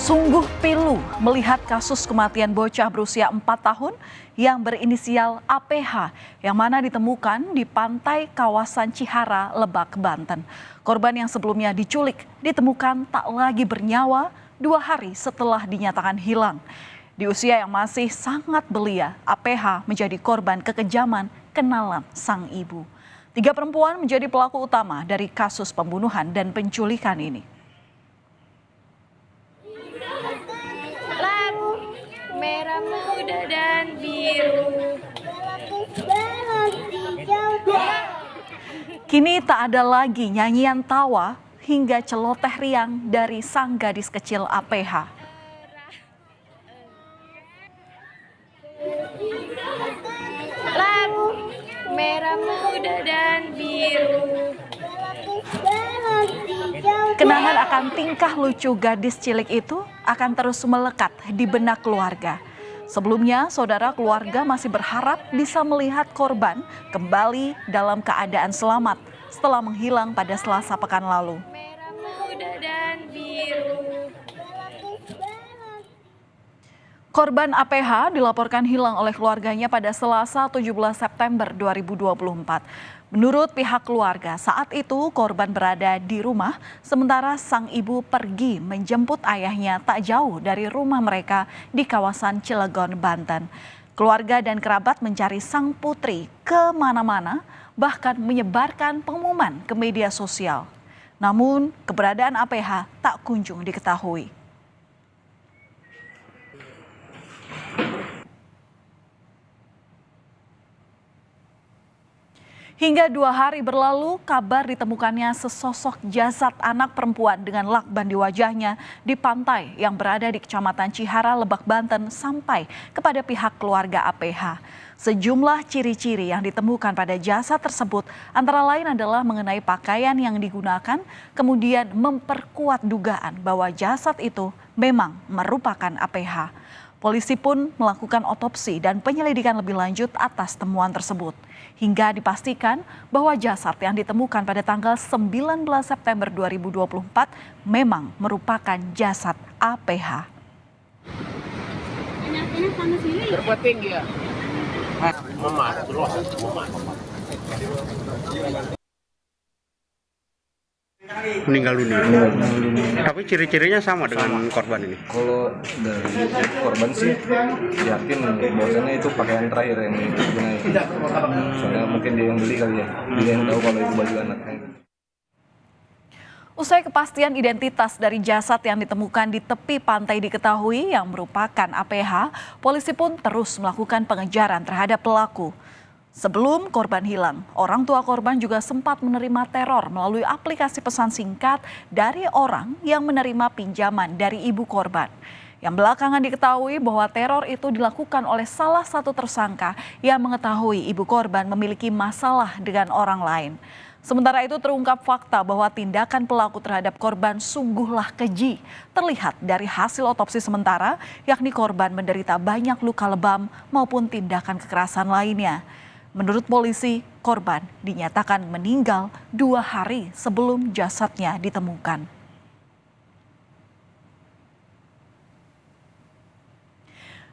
Sungguh pilu melihat kasus kematian bocah berusia 4 tahun yang berinisial APH yang mana ditemukan di pantai kawasan Cihara, Lebak, Banten. Korban yang sebelumnya diculik ditemukan tak lagi bernyawa 2 hari setelah dinyatakan hilang. Di usia yang masih sangat belia, APH menjadi korban kekejaman kenalan sang ibu. 3 perempuan menjadi pelaku utama dari kasus pembunuhan dan penculikan ini. Merah, muda, dan biru. Kini tak ada lagi nyanyian tawa hingga celoteh riang dari sang gadis kecil APH. Lagu merah, muda, dan biru. Kenangan akan tingkah lucu gadis cilik itu akan terus melekat di benak keluarga. Sebelumnya, saudara keluarga masih berharap bisa melihat korban kembali dalam keadaan selamat setelah menghilang pada Selasa pekan lalu. Merah, muda, dan biru. Korban APH dilaporkan hilang oleh keluarganya pada Selasa 17 September 2024. Menurut pihak keluarga, saat itu korban berada di rumah, sementara sang ibu pergi menjemput ayahnya tak jauh dari rumah mereka di kawasan Cilegon, Banten. Keluarga dan kerabat mencari sang putri kemana-mana, bahkan menyebarkan pengumuman ke media sosial. Namun, keberadaan APH tak kunjung diketahui. Hingga 2 hari berlalu, kabar ditemukannya sesosok jasad anak perempuan dengan lakban di wajahnya di pantai yang berada di Kecamatan Cihara, Lebak, Banten sampai kepada pihak keluarga APH. Sejumlah ciri-ciri yang ditemukan pada jasad tersebut antara lain adalah mengenai pakaian yang digunakan, kemudian memperkuat dugaan bahwa jasad itu memang merupakan APH. Polisi pun melakukan otopsi dan penyelidikan lebih lanjut atas temuan tersebut. Hingga dipastikan bahwa jasad yang ditemukan pada tanggal 19 September 2024 memang merupakan jasad APH. Berbuat tinggi ya? Meninggal dunia. Tapi ciri-cirinya sama dengan korban ini. Kalau dari korban sih yakin bahwasannya itu pakaian terakhir yang digunakan. Soalnya mungkin dia yang beli kali ya. Dia yang tahu kalau itu baju anaknya. Usai kepastian identitas dari jasad yang ditemukan di tepi pantai diketahui yang merupakan APH, polisi pun terus melakukan pengejaran terhadap pelaku. Sebelum korban hilang, orang tua korban juga sempat menerima teror melalui aplikasi pesan singkat dari orang yang menerima pinjaman dari ibu korban. Yang belakangan diketahui bahwa teror itu dilakukan oleh salah satu tersangka yang mengetahui ibu korban memiliki masalah dengan orang lain. Sementara itu terungkap fakta bahwa tindakan pelaku terhadap korban sungguhlah keji. Terlihat dari hasil otopsi sementara, yakni korban menderita banyak luka lebam maupun tindakan kekerasan lainnya. Menurut polisi, korban dinyatakan meninggal 2 hari sebelum jasadnya ditemukan.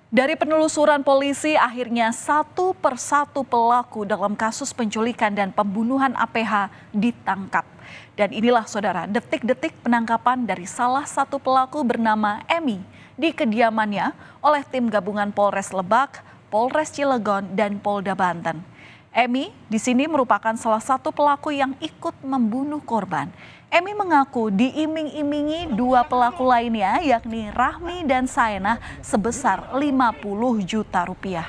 Dari penelusuran polisi, akhirnya satu persatu pelaku dalam kasus penculikan dan pembunuhan APH ditangkap. Dan inilah saudara, detik-detik penangkapan dari salah satu pelaku bernama Emi di kediamannya oleh tim gabungan Polres Lebak, Polres Cilegon, dan Polda Banten. Emi di sini merupakan salah satu pelaku yang ikut membunuh korban. Emi mengaku diiming-imingi 2 pelaku lainnya yakni Rahmi dan Saenah sebesar 50 juta rupiah.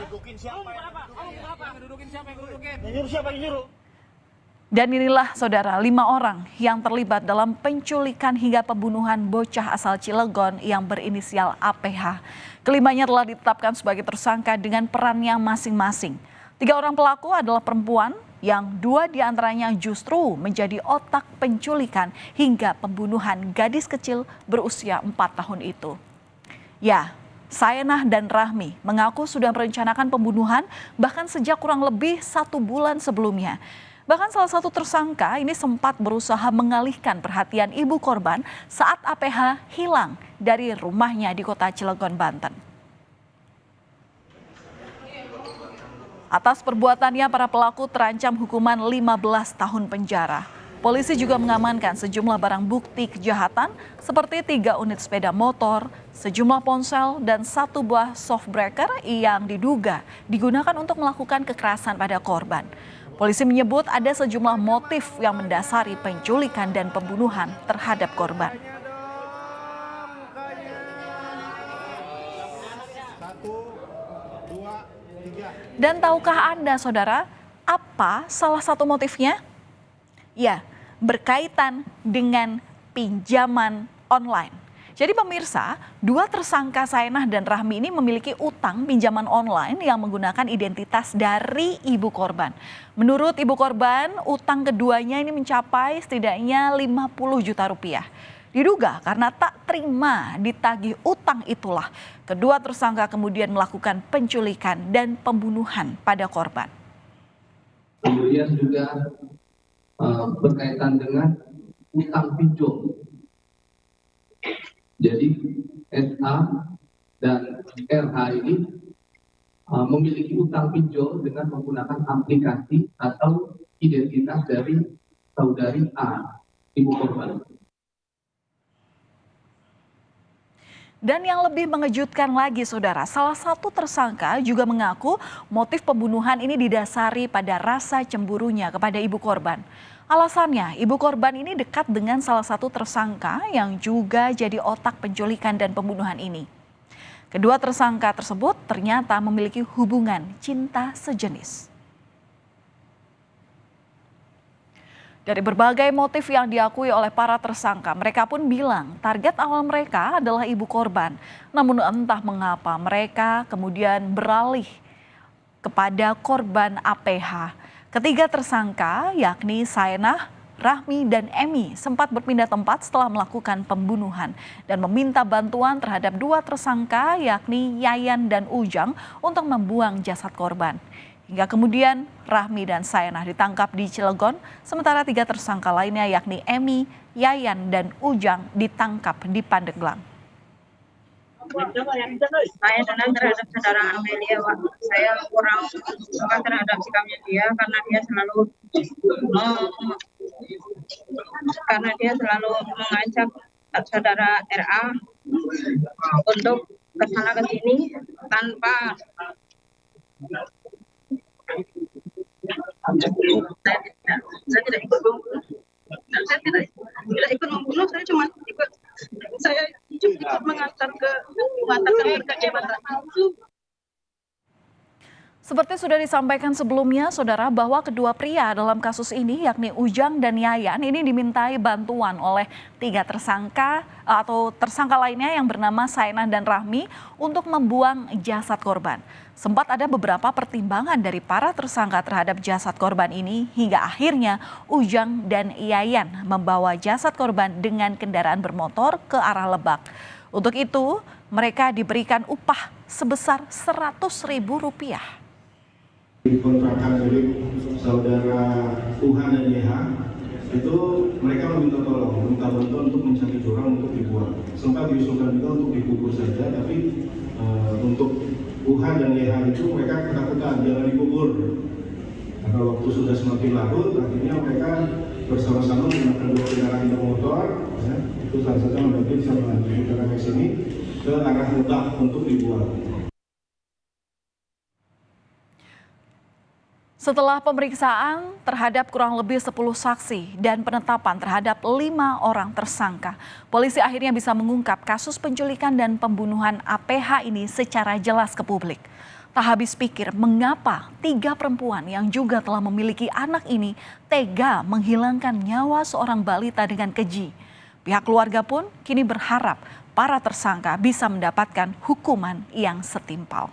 Dan inilah saudara 5 orang yang terlibat dalam penculikan hingga pembunuhan bocah asal Cilegon yang berinisial APH. Kelimanya telah ditetapkan sebagai tersangka dengan perannya masing-masing. 3 orang pelaku adalah perempuan yang 2 diantaranya justru menjadi otak penculikan hingga pembunuhan gadis kecil berusia 4 tahun itu. Ya, Saenah dan Rahmi mengaku sudah merencanakan pembunuhan bahkan sejak kurang lebih 1 bulan sebelumnya. Bahkan salah satu tersangka ini sempat berusaha mengalihkan perhatian ibu korban saat APH hilang dari rumahnya di kota Cilegon, Banten. Atas perbuatannya, para pelaku terancam hukuman 15 tahun penjara. Polisi juga mengamankan sejumlah barang bukti kejahatan seperti 3 unit sepeda motor, sejumlah ponsel, dan 1 buah softbreaker yang diduga digunakan untuk melakukan kekerasan pada korban. Polisi menyebut ada sejumlah motif yang mendasari penculikan dan pembunuhan terhadap korban. Dan tahukah Anda, saudara, apa salah satu motifnya? Ya, berkaitan dengan pinjaman online. Jadi pemirsa, 2 tersangka Saenah dan Rahmi ini memiliki utang pinjaman online yang menggunakan identitas dari ibu korban. Menurut ibu korban, utang keduanya ini mencapai setidaknya 50 juta rupiah. Diduga karena tak terima ditagih utang itulah, kedua tersangka kemudian melakukan penculikan dan pembunuhan pada korban. Kemudian juga berkaitan dengan utang pinjol. Jadi SA dan RH ini memiliki utang pinjol dengan menggunakan aplikasi atau identitas dari saudari A, ibu korban. Dan yang lebih mengejutkan lagi, saudara, salah satu tersangka juga mengaku motif pembunuhan ini didasari pada rasa cemburunya kepada ibu korban. Alasannya, ibu korban ini dekat dengan salah satu tersangka yang juga jadi otak penculikan dan pembunuhan ini. Kedua tersangka tersebut ternyata memiliki hubungan cinta sejenis. Dari berbagai motif yang diakui oleh para tersangka, mereka pun bilang target awal mereka adalah ibu korban. Namun entah mengapa mereka kemudian beralih kepada korban APH. Ketiga tersangka yakni Saenah, Rahmi, dan Emi sempat berpindah tempat setelah melakukan pembunuhan dan meminta bantuan terhadap 2 tersangka yakni Yayan dan Ujang untuk membuang jasad korban. Hingga kemudian Rahmi dan Saenah ditangkap di Cilegon, sementara 3 tersangka lainnya yakni Emi, Yayan, dan Ujang ditangkap di Pandeglang. Saya dengar terhadap saudara Amelia, saya kurang suka terhadap sikapnya dia karena dia selalu mengajak saudara RA untuk kesana ke sini tanpa saya tidak ikut membunuh. Saya tidak ikut membunuh, saya cuma ikut mengantar ke jabatan. Seperti sudah disampaikan sebelumnya, saudara, bahwa kedua pria dalam kasus ini yakni Ujang dan Yayan ini dimintai bantuan oleh 3 tersangka atau tersangka lainnya yang bernama Saenah dan Rahmi untuk membuang jasad korban. Sempat ada beberapa pertimbangan dari para tersangka terhadap jasad korban ini hingga akhirnya Ujang dan Yayan membawa jasad korban dengan kendaraan bermotor ke arah Lebak. Untuk itu, mereka diberikan upah sebesar Rp100.000. Kontrakan milik saudara UH dan YH itu mereka meminta bantuan untuk mencari jurang untuk dibuang. Sempat diusulkan juga untuk dikubur saja, tapi untuk UH dan YH itu mereka ketakutan jangan dikubur. Karena waktu sudah semakin larut, akhirnya mereka bersama-sama menggunakan 2 kendaraan bermotor, ya, itu salah satu yang bisa melanjutkan kendaraan ke sini ke arah Lebak untuk dibuang. Setelah pemeriksaan terhadap kurang lebih 10 saksi dan penetapan terhadap 5 orang tersangka, polisi akhirnya bisa mengungkap kasus penculikan dan pembunuhan APH ini secara jelas ke publik. Tak habis pikir mengapa 3 perempuan yang juga telah memiliki anak ini tega menghilangkan nyawa seorang balita dengan keji. Pihak keluarga pun kini berharap para tersangka bisa mendapatkan hukuman yang setimpal.